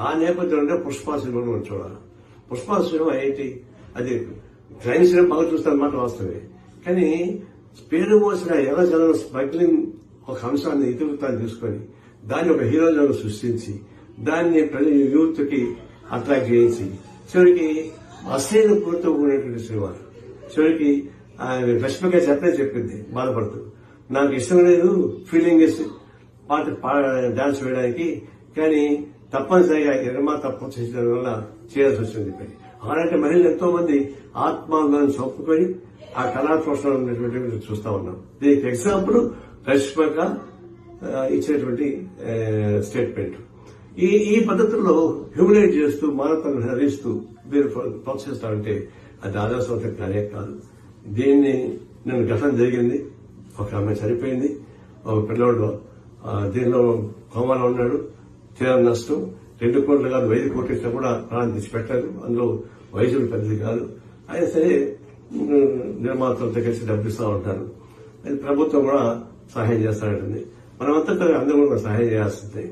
ఆ నేపథ్యంలో పుష్ప సినిమాను మనం చూడాలి. పుష్ప సినిమా ఏంటి, అది క్రైమ్ సినిమా బాగా చూస్తారన్నమాట వాస్తవే. కానీ పేరు మోసిన ఎర్ర జనం స్మగ్లింగ్ ఒక అంశాన్ని ఇతివృత్తాన్ని తీసుకొని దాన్ని ఒక హీరోజన్ సృష్టించి దాన్ని యూత్ కి అట్రాక్ట్ చేయించి చివరికి అశ్లీల పూర్తితో కూడినటువంటి సినిమాలు. చివరికి రష్మిక చెప్పింది బాధపడుతూ, నాకు ఇష్టం లేదు ఫీలింగ్ డాన్స్ వేయడానికి, కానీ తప్పనిసరిగా నిర్మా తప్పు చేసిన వల్ల చేయాల్సి వచ్చింది. అలాంటి మహిళలు ఎంతో మంది ఆత్మాభిమానం చొప్పుకొని ఆ కళా పోషణ ఉన్నటువంటి చూస్తా ఉన్నాం. దీనికి ఎగ్జాంపుల్ రష్మిక ఇచ్చినటువంటి స్టేట్మెంట్. ఈ పద్ధతుల్లో హ్యూమిలేట్ చేస్తూ మానవతను హరిస్తూ మీరు ప్రోత్సహిస్తారంటే అది ఆదర్శవంతం కానే కాదు. దీన్ని నేను ఘటన జరిగింది, ఒక ఆమె చనిపోయింది, ఒక పిల్లవాడు దీనిలో కోమాలో ఉన్నాడు, తీవ్ర నష్టం. 2 కోట్లు కాదు 5 కోట్లు ఇచ్చినా కూడా ప్రాణం తెచ్చిపెట్టారు. అందులో వయసులు పెద్దది కాదు. అయినా సరే నిర్మాతలతో కలిసి డబ్బిస్తూ ఉంటారు. ప్రభుత్వం కూడా సహాయం చేస్తానంటుంది. మనమంతా అందరూ కూడా సహాయం చేయాల్సిందే.